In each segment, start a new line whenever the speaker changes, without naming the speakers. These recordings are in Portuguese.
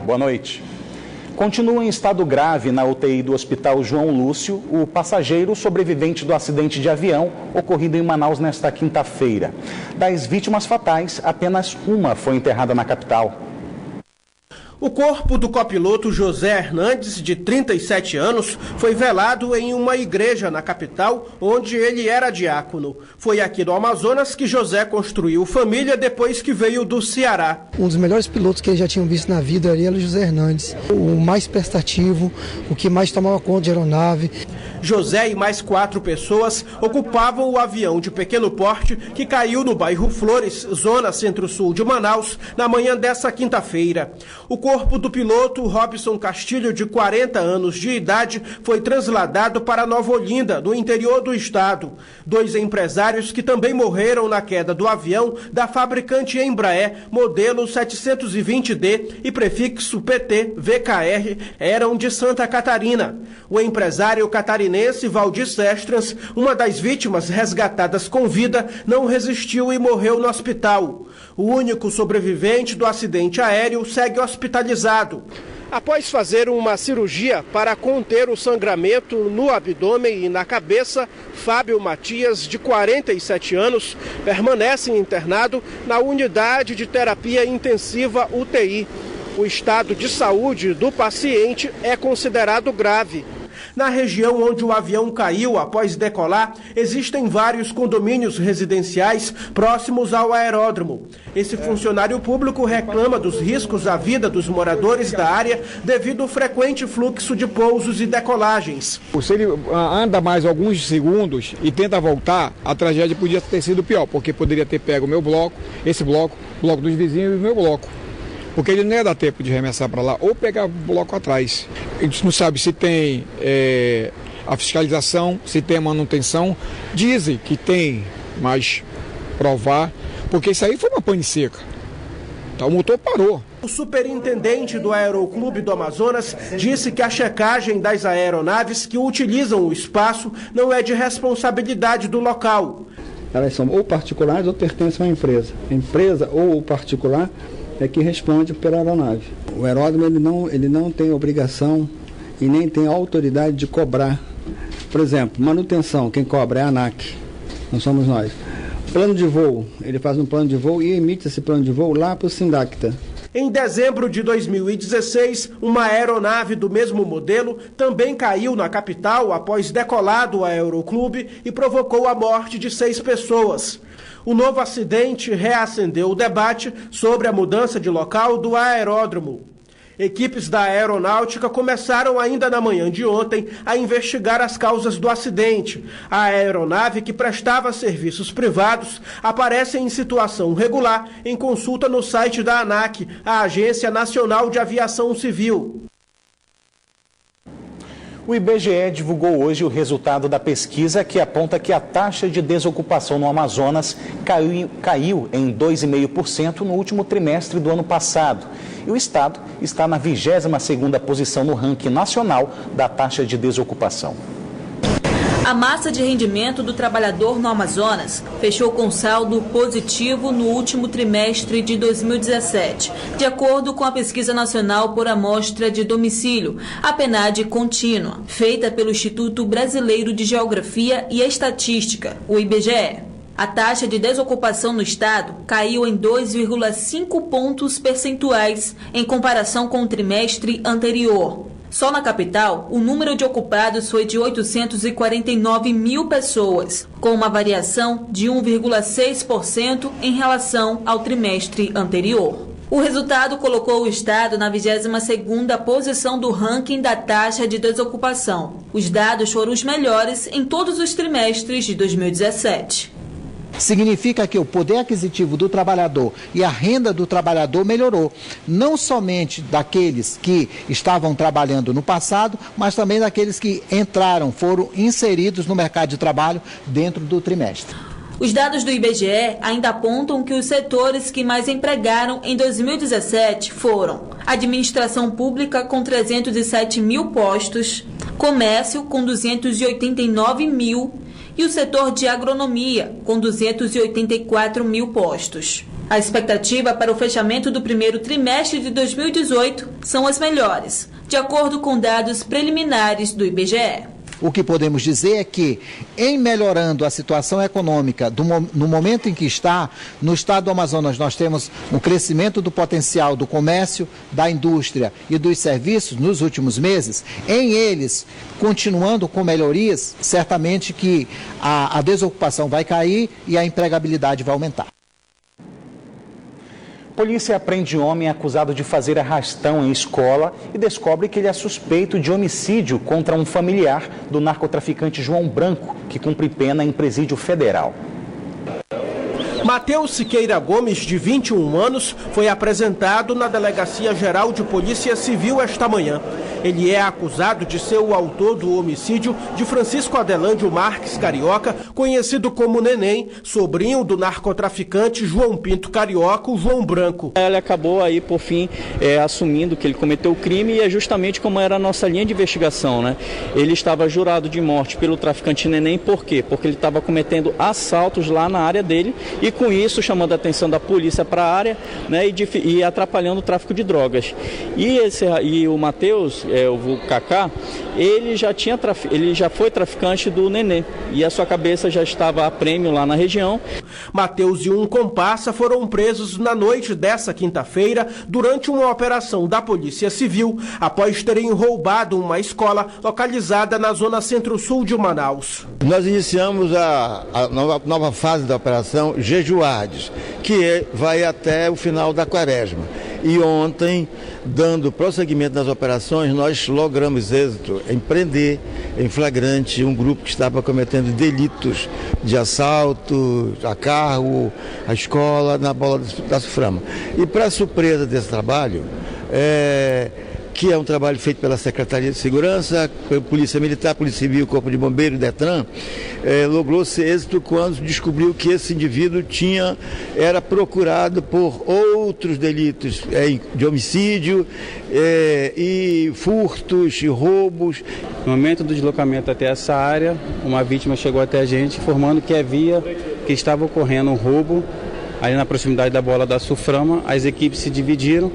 Boa noite. Continua em estado grave na UTI do Hospital João Lúcio o passageiro sobrevivente do acidente de avião ocorrido em Manaus nesta quinta-feira. Das vítimas fatais, apenas uma foi enterrada na capital.
O corpo do copiloto José Hernandes, de 37 anos, foi velado em uma igreja na capital, onde ele era diácono. Foi aqui no Amazonas que José construiu família depois que veio do Ceará.
Um dos melhores pilotos que eles já tinham visto na vida ali era o José Hernandes. O mais prestativo, o que mais tomava conta de aeronave.
José e mais 4 pessoas ocupavam o avião de pequeno porte que caiu no bairro Flores, zona centro-sul de Manaus, na manhã dessa quinta-feira. O corpo do piloto Robson Castilho, de 40 anos de idade, foi trasladado para Nova Olinda, no interior do estado. 2 empresários que também morreram na queda do avião da fabricante Embraer, modelo 720D e prefixo PT VKR, eram de Santa Catarina. O empresário catarinense Valdir Sestrans, uma das vítimas resgatadas com vida, não resistiu e morreu no hospital. O único sobrevivente do acidente aéreo segue hospitalizado. Após fazer uma cirurgia para conter o sangramento no abdômen e na cabeça, Fábio Matias, de 47 anos, permanece internado na unidade de terapia intensiva UTI. O estado de saúde do paciente é considerado grave. Na região onde o avião caiu após decolar, existem vários condomínios residenciais próximos ao aeródromo. Esse funcionário público reclama dos riscos à vida dos moradores da área devido ao frequente fluxo de pousos e decolagens.
Se ele anda mais alguns segundos e tenta voltar, a tragédia podia ter sido pior, porque poderia ter pego o meu bloco, esse bloco, o bloco dos vizinhos e o meu bloco. Porque ele não ia dar tempo de remessar para lá ou pegar o bloco atrás. A gente não sabe se tem a fiscalização, se tem a manutenção. Dizem que tem, mas provar, porque isso aí foi uma pane seca. Então o motor parou.
O superintendente do Aeroclube do Amazonas disse que a checagem das aeronaves que utilizam o espaço não é de responsabilidade do local.
Elas são ou particulares ou pertencem a uma empresa. A empresa ou o particular é que responde pela aeronave. O aeródromo ele não tem obrigação e nem tem autoridade de cobrar. Por exemplo, manutenção, quem cobra é a ANAC, não somos nós. Plano de voo, ele faz um plano de voo e emite esse plano de voo lá para o Sindacta.
Em dezembro de 2016, uma aeronave do mesmo modelo também caiu na capital após decolar do Aeroclube e provocou a morte de 6 pessoas. O novo acidente reacendeu o debate sobre a mudança de local do aeródromo. Equipes da aeronáutica começaram ainda na manhã de ontem a investigar as causas do acidente. A aeronave, que prestava serviços privados, aparece em situação regular em consulta no site da ANAC, a Agência Nacional de Aviação Civil.
O IBGE divulgou hoje o resultado da pesquisa que aponta que a taxa de desocupação no Amazonas caiu em 2,5% no último trimestre do ano passado. E o estado está na 22ª posição no ranking nacional da taxa de desocupação.
A massa de rendimento do trabalhador no Amazonas fechou com saldo positivo no último trimestre de 2017, de acordo com a Pesquisa Nacional por Amostra de Domicílio, a PNAD contínua, feita pelo Instituto Brasileiro de Geografia e Estatística, o IBGE. A taxa de desocupação no estado caiu em 2,5 pontos percentuais em comparação com o trimestre anterior. Só na capital, o número de ocupados foi de 849 mil pessoas, com uma variação de 1,6% em relação ao trimestre anterior. O resultado colocou o estado na 22ª posição do ranking da taxa de desocupação. Os dados foram os melhores em todos os trimestres de 2017.
Significa que o poder aquisitivo do trabalhador e a renda do trabalhador melhorou, não somente daqueles que estavam trabalhando no passado, mas também daqueles que foram inseridos no mercado de trabalho dentro do trimestre.
Os dados do IBGE ainda apontam que os setores que mais empregaram em 2017 foram administração pública com 307 mil postos, comércio com 289 mil e o setor de agronomia, com 284 mil postos. A expectativa para o fechamento do primeiro trimestre de 2018 são as melhores, de acordo com dados preliminares do IBGE.
O que podemos dizer é que, em melhorando a situação econômica no momento em que está, no estado do Amazonas nós temos um crescimento do potencial do comércio, da indústria e dos serviços nos últimos meses. Em eles, continuando com melhorias, certamente que a desocupação vai cair e a empregabilidade vai aumentar.
Polícia prende homem acusado de fazer arrastão em escola e descobre que ele é suspeito de homicídio contra um familiar do narcotraficante João Branco, que cumpre pena em presídio federal.
Matheus Siqueira Gomes, de 21 anos, foi apresentado na Delegacia Geral de Polícia Civil esta manhã. Ele é acusado de ser o autor do homicídio de Francisco Adelândio Marques Carioca, conhecido como Neném, sobrinho do narcotraficante João Pinto Carioca, o João Branco.
Ele acabou aí, por fim, assumindo que ele cometeu o crime e é justamente como era a nossa linha de investigação, né? Ele estava jurado de morte pelo traficante Neném, por quê? Porque ele estava cometendo assaltos lá na área dele e com isso chamando a atenção da polícia para a área, né, e atrapalhando o tráfico de drogas. E o Matheus, o Cacá, ele já foi traficante do Nenê e a sua cabeça já estava a prêmio lá na região.
Matheus e um comparsa foram presos na noite dessa quinta-feira durante uma operação da Polícia Civil, após terem roubado uma escola localizada na zona centro-sul de Manaus.
Nós iniciamos a nova fase da operação Jejuardes, que vai até o final da quaresma. E ontem, dando prosseguimento nas operações, nós logramos êxito em prender em flagrante um grupo que estava cometendo delitos de assalto a carro, a escola, na bola da Suframa. E para surpresa desse trabalho, que é um trabalho feito pela Secretaria de Segurança, Polícia Militar, Polícia Civil, Corpo de Bombeiros, Detran, logrou-se êxito quando descobriu que esse indivíduo era procurado por outros delitos de homicídio e furtos e roubos.
No momento do deslocamento até essa área, uma vítima chegou até a gente informando que que estava ocorrendo um roubo ali na proximidade da bola da Suframa. As equipes se dividiram.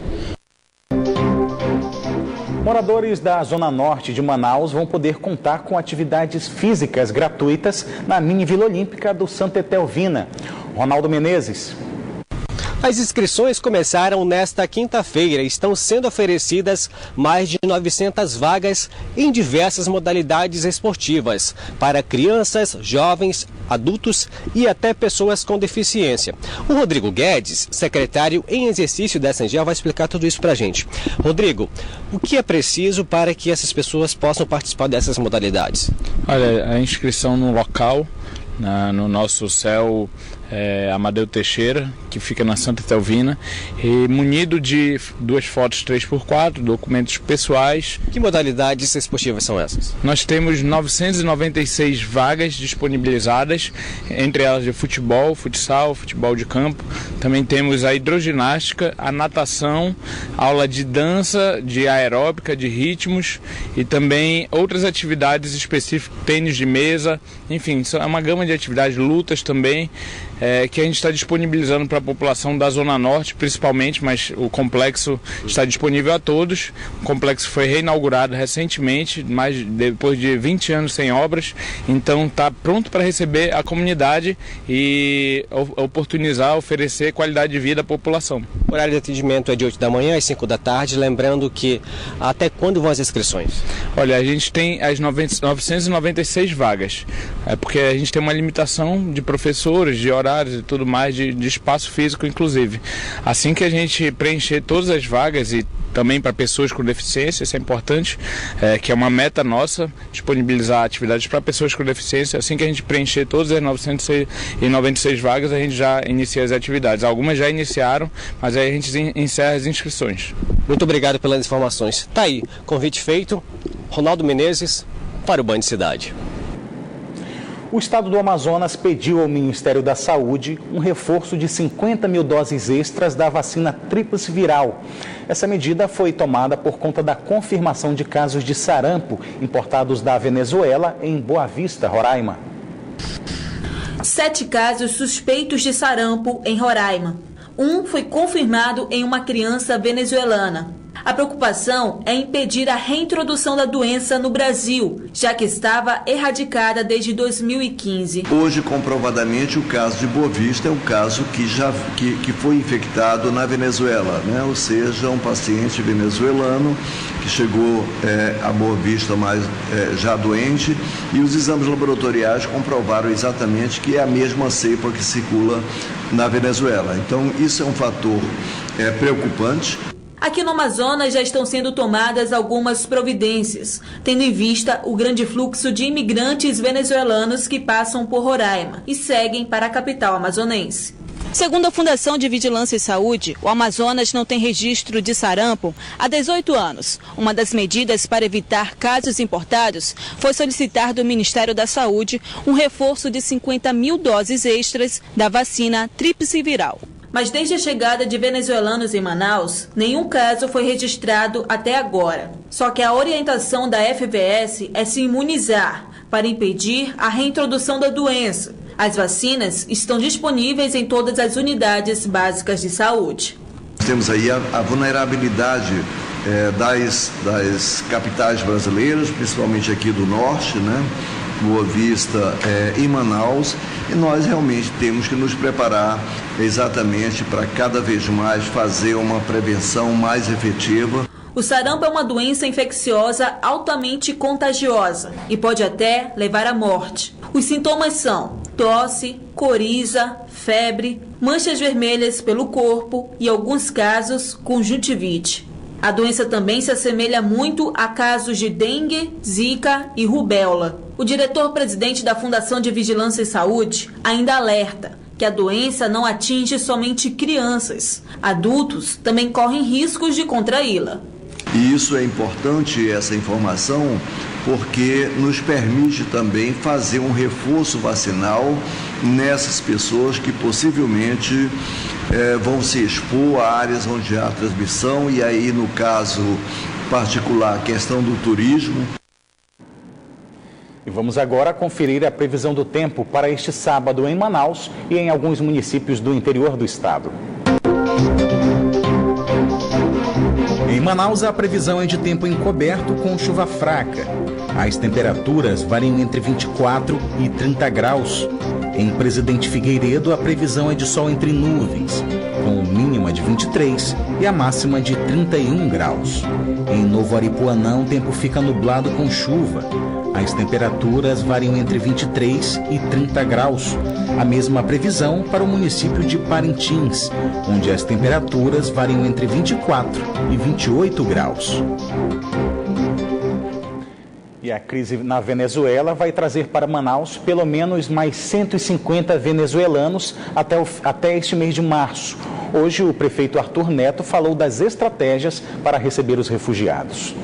Moradores da Zona Norte de Manaus vão poder contar com atividades físicas gratuitas na Mini Vila Olímpica do Santa Etelvina. Ronaldo Menezes.
As inscrições começaram nesta quinta-feira e estão sendo oferecidas mais de 900 vagas em diversas modalidades esportivas para crianças, jovens, adultos e até pessoas com deficiência. O Rodrigo Guedes, secretário em exercício da Sangel, vai explicar tudo isso para a gente. Rodrigo, o que é preciso para que essas pessoas possam participar dessas modalidades?
Olha, a inscrição no local, no nosso CEL Amadeu Teixeira, que fica na Santa Etelvina, e munido de 2 fotos 3x4, documentos pessoais.
Que modalidades esportivas são essas?
Nós temos 996 vagas disponibilizadas, entre elas de futebol, futsal, futebol de campo. Também temos a hidroginástica, a natação, aula de dança, de aeróbica, de ritmos e também outras atividades específicas, tênis de mesa, enfim, é uma gama de atividades, lutas também, que a gente está disponibilizando para a população da Zona Norte, principalmente, mas o complexo está disponível a todos. O complexo foi reinaugurado recentemente, depois de 20 anos sem obras, então está pronto para receber a comunidade e oferecer qualidade de vida à população.
O horário de atendimento é de 8 da manhã às 5 da tarde, lembrando que até quando vão as inscrições?
Olha, a gente tem as 996 vagas, porque a gente tem uma limitação de professores, de horários e tudo mais, de espaço físico inclusive. Assim que a gente preencher todas as vagas e também para pessoas com deficiência, isso é importante, que é uma meta nossa, disponibilizar atividades para pessoas com deficiência. Assim que a gente preencher todas as 996 vagas, a gente já inicia as atividades. Algumas já iniciaram, mas aí a gente encerra as inscrições.
Muito obrigado pelas informações. Tá aí, convite feito. Ronaldo Menezes para o Band Cidade.
O estado do Amazonas pediu ao Ministério da Saúde um reforço de 50 mil doses extras da vacina tríplice viral. Essa medida foi tomada por conta da confirmação de casos de sarampo importados da Venezuela em Boa Vista, Roraima.
7 casos suspeitos de sarampo em Roraima. Um foi confirmado em uma criança venezuelana. A preocupação é impedir a reintrodução da doença no Brasil, já que estava erradicada desde 2015.
Hoje, comprovadamente, o caso de Boa Vista é um caso que foi infectado na Venezuela, né? Ou seja, um paciente venezuelano que chegou a Boa Vista já doente, e os exames laboratoriais comprovaram exatamente que é a mesma cepa que circula na Venezuela. Então, isso é um fator preocupante.
Aqui no Amazonas já estão sendo tomadas algumas providências, tendo em vista o grande fluxo de imigrantes venezuelanos que passam por Roraima e seguem para a capital amazonense. Segundo a Fundação de Vigilância e Saúde, o Amazonas não tem registro de sarampo há 18 anos. Uma das medidas para evitar casos importados foi solicitar do Ministério da Saúde um reforço de 50 mil doses extras da vacina tríplice viral. Mas desde a chegada de venezuelanos em Manaus, nenhum caso foi registrado até agora. Só que a orientação da FVS é se imunizar para impedir a reintrodução da doença. As vacinas estão disponíveis em todas as unidades básicas de saúde.
Temos aí a vulnerabilidade das capitais brasileiras, principalmente aqui do norte, né? Boa Vista e Manaus, e nós realmente temos que nos preparar exatamente para cada vez mais fazer uma prevenção mais efetiva.
O sarampo é uma doença infecciosa altamente contagiosa e pode até levar à morte. Os sintomas são tosse, coriza, febre, manchas vermelhas pelo corpo e, em alguns casos, conjuntivite. A doença também se assemelha muito a casos de dengue, zika e rubéola. O diretor-presidente da Fundação de Vigilância e Saúde ainda alerta que a doença não atinge somente crianças. Adultos também correm riscos de contraí-la.
E isso é importante, essa informação, porque nos permite também fazer um reforço vacinal nessas pessoas que possivelmente vão se expor a áreas onde há transmissão, e aí, no caso particular, a questão do turismo.
E vamos agora conferir a previsão do tempo para este sábado em Manaus e em alguns municípios do interior do estado. Em Manaus, a previsão é de tempo encoberto com chuva fraca. As temperaturas variam entre 24 e 30 graus. Em Presidente Figueiredo, a previsão é de sol entre nuvens, com mínima de 23 e a máxima de 31 graus. Em Novo Aripuanã, o tempo fica nublado com chuva. As temperaturas variam entre 23 e 30 graus. A mesma previsão para o município de Parintins, onde as temperaturas variam entre 24 e 28 graus. E a crise na Venezuela vai trazer para Manaus pelo menos mais 150 venezuelanos até este mês de março. Hoje, o prefeito Arthur Neto falou das estratégias para receber os refugiados.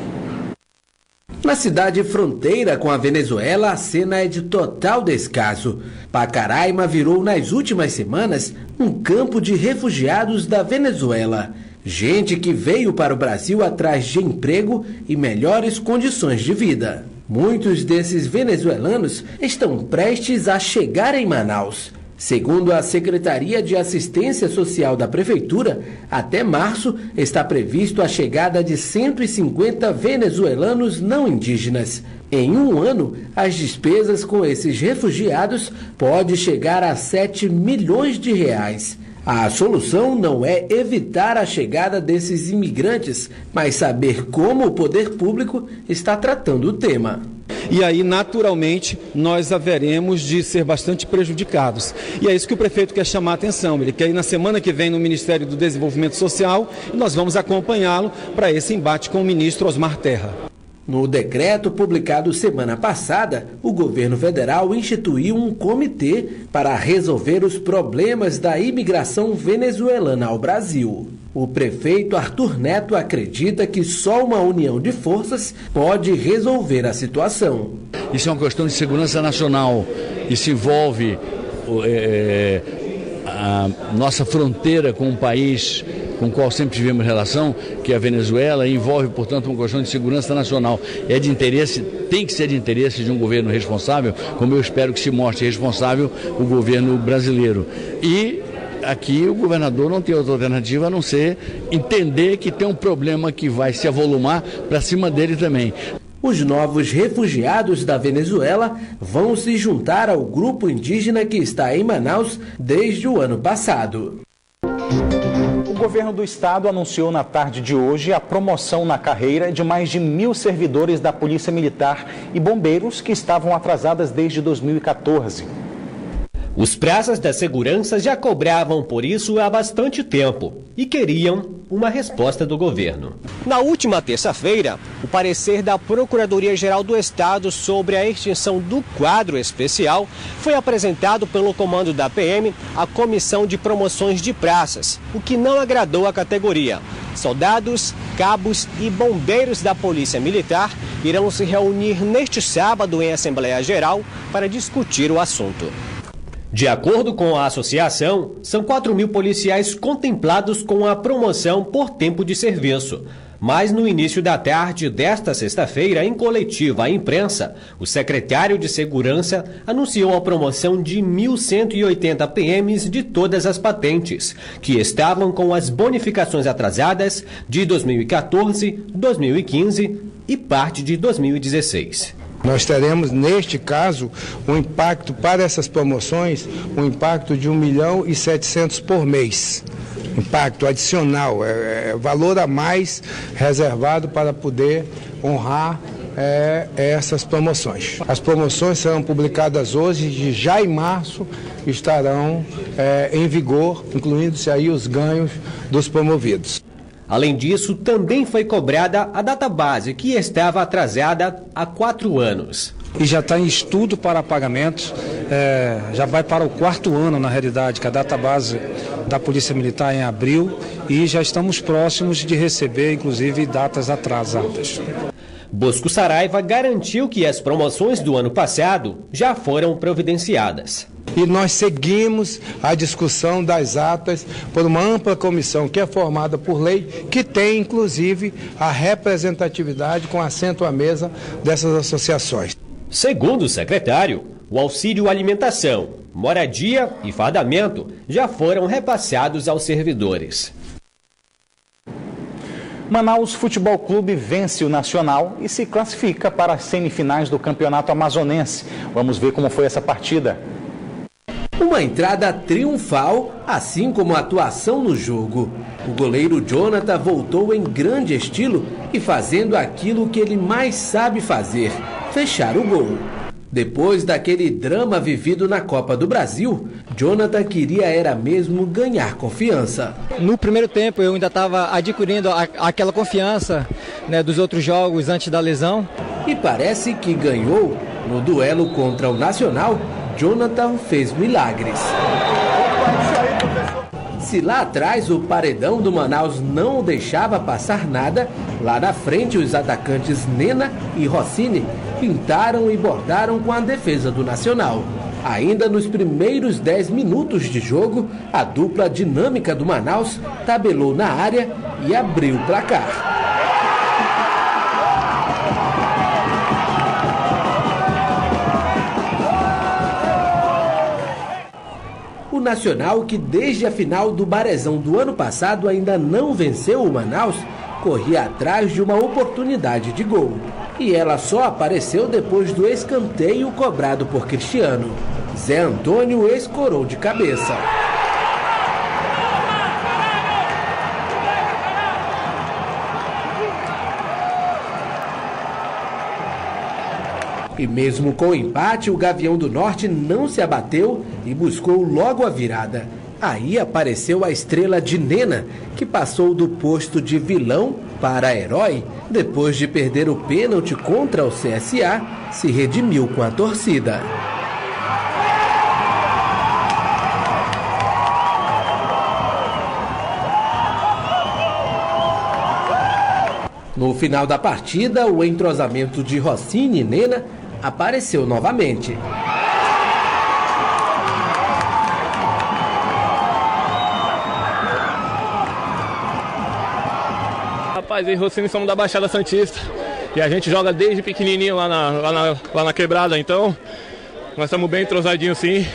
Na cidade fronteira com a Venezuela, a cena é de total descaso. Pacaraima virou, nas últimas semanas, um campo de refugiados da Venezuela. Gente que veio para o Brasil atrás de emprego e melhores condições de vida. Muitos desses venezuelanos estão prestes a chegar em Manaus. Segundo a Secretaria de Assistência Social da Prefeitura, até março está previsto a chegada de 150 venezuelanos não indígenas. Em um ano, as despesas com esses refugiados podem chegar a 7 milhões de reais. A solução não é evitar a chegada desses imigrantes, mas saber como o poder público está tratando o tema.
E aí, naturalmente, nós haveremos de ser bastante prejudicados. E é isso que o prefeito quer chamar a atenção. Ele quer ir na semana que vem no Ministério do Desenvolvimento Social e nós vamos acompanhá-lo para esse embate com o ministro Osmar Terra.
No decreto publicado semana passada, o governo federal instituiu um comitê para resolver os problemas da imigração venezuelana ao Brasil. O prefeito Arthur Neto acredita que só uma união de forças pode resolver a situação.
Isso é uma questão de segurança nacional. Isso envolve a nossa fronteira com um país com o qual sempre tivemos relação, que é a Venezuela, e envolve, portanto, uma questão de segurança nacional. É de interesse, tem que ser de interesse de um governo responsável, como eu espero que se mostre responsável o governo brasileiro. E aqui o governador não tem outra alternativa a não ser entender que tem um problema que vai se avolumar para cima dele também.
Os novos refugiados da Venezuela vão se juntar ao grupo indígena que está em Manaus desde o ano passado.
O governo do estado anunciou na tarde de hoje a promoção na carreira de mais de 1.000 servidores da Polícia Militar e bombeiros que estavam atrasadas desde 2014.
Os praças da segurança já cobravam por isso há bastante tempo e queriam uma resposta do governo. Na última terça-feira, o parecer da Procuradoria-Geral do Estado sobre a extinção do quadro especial foi apresentado pelo comando da PM à Comissão de Promoções de Praças, o que não agradou a categoria. Soldados, cabos e bombeiros da Polícia Militar irão se reunir neste sábado em Assembleia Geral para discutir o assunto. De acordo com a associação, são 4.000 policiais contemplados com a promoção por tempo de serviço. Mas no início da tarde desta sexta-feira, em coletiva à imprensa, o secretário de Segurança anunciou a promoção de 1.180 PMs de todas as patentes, que estavam com as bonificações atrasadas de 2014, 2015 e parte de 2016.
Nós teremos, neste caso, um impacto para essas promoções, um impacto de 1.700.000 por mês. Impacto adicional, valor a mais reservado para poder honrar essas promoções. As promoções serão publicadas hoje e já em março estarão em vigor, incluindo-se aí os ganhos dos promovidos.
Além disso, também foi cobrada a database, que estava atrasada há 4 anos.
E já está em estudo para pagamento, já vai para o 4º ano, na realidade, que a database da Polícia Militar em abril, e já estamos próximos de receber, inclusive, datas atrasadas.
Bosco Saraiva garantiu que as promoções do ano passado já foram providenciadas.
E nós seguimos a discussão das atas por uma ampla comissão que é formada por lei, que tem inclusive a representatividade com assento à mesa dessas associações.
Segundo o secretário, o auxílio alimentação, moradia e fardamento já foram repassados aos servidores.
Manaus Futebol Clube vence o Nacional e se classifica para as semifinais do Campeonato Amazonense. Vamos ver como foi essa partida.
Uma entrada triunfal, assim como a atuação no jogo. O goleiro Jonathan voltou em grande estilo e fazendo aquilo que ele mais sabe fazer, fechar o gol. Depois daquele drama vivido na Copa do Brasil, Jonathan queria era mesmo ganhar confiança.
No primeiro tempo eu ainda estava adquirindo aquela confiança, né, dos outros jogos antes da lesão.
E parece que ganhou. No duelo contra o Nacional, Jonathan fez milagres. Se lá atrás o paredão do Manaus não deixava passar nada, lá na frente os atacantes Nena e Rossini pintaram e bordaram com a defesa do Nacional. Ainda nos primeiros 10 minutos de jogo, a dupla dinâmica do Manaus tabelou na área e abriu o placar. O Nacional, que desde a final do Barezão do ano passado ainda não venceu o Manaus, corria atrás de uma oportunidade de gol. E ela só apareceu depois do escanteio cobrado por Cristiano. Zé Antônio escorou de cabeça. E mesmo com o empate, o Gavião do Norte não se abateu e buscou logo a virada. Aí apareceu a estrela de Nena, que passou do posto de vilão para herói. Depois de perder o pênalti contra o CSA, se redimiu com a torcida. No final da partida, o entrosamento de Rossini e Nena apareceu novamente.
Rapaz, eu e Rossini somos da Baixada Santista e a gente joga desde pequenininho lá na quebrada, então nós estamos bem entrosadinhos sim.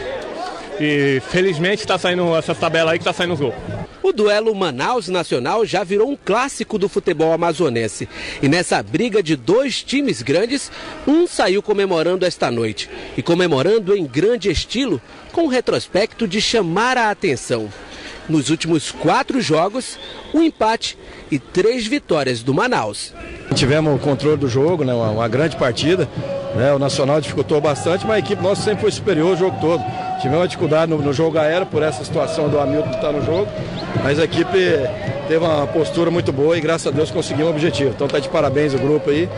E felizmente está saindo essa tabela aí que está saindo os gols.
O duelo Manaus-Nacional já virou um clássico do futebol amazonense. E nessa briga de dois times grandes, um saiu comemorando esta noite. E comemorando em grande estilo, com um retrospecto de chamar a atenção. Nos últimos 4 jogos, um empate e 3 vitórias do Manaus.
Tivemos o controle do jogo, né, uma grande partida. Né, o Nacional dificultou bastante, mas a equipe nossa sempre foi superior o jogo todo. Tivemos uma dificuldade no jogo aéreo por essa situação do Hamilton estar no jogo, mas a equipe teve uma postura muito boa e graças a Deus conseguimos o objetivo. Então tá de parabéns o grupo aí.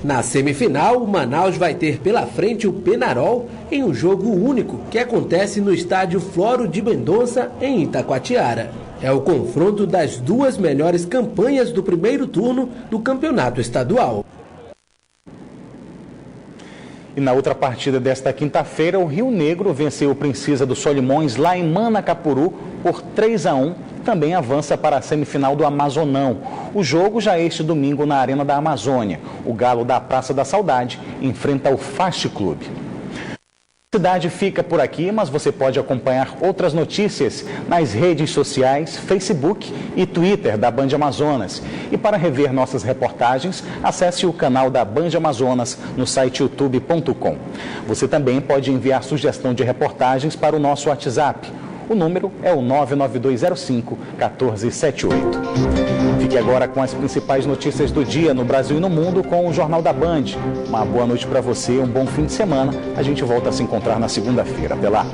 Na semifinal, o Manaus vai ter pela frente o Penarol em um jogo único que acontece no estádio Floro de Mendonça, em Itacoatiara. É o confronto das 2 melhores campanhas do primeiro turno do campeonato estadual.
E na outra partida desta quinta-feira, o Rio Negro venceu o Princesa dos Solimões lá em Manacapuru por 3-1. Também avança para a semifinal do Amazonão. O jogo já é este domingo na Arena da Amazônia. O Galo da Praça da Saudade enfrenta o Fast Clube. A cidade fica por aqui, mas você pode acompanhar outras notícias nas redes sociais, Facebook e Twitter da Band Amazonas. E para rever nossas reportagens, acesse o canal da Band Amazonas no site youtube.com. Você também pode enviar sugestão de reportagens para o nosso WhatsApp. O número é o 99205-1478. Fique agora com as principais notícias do dia no Brasil e no mundo com o Jornal da Band. Uma boa noite para você, um bom fim de semana. A gente volta a se encontrar na segunda-feira. Até lá.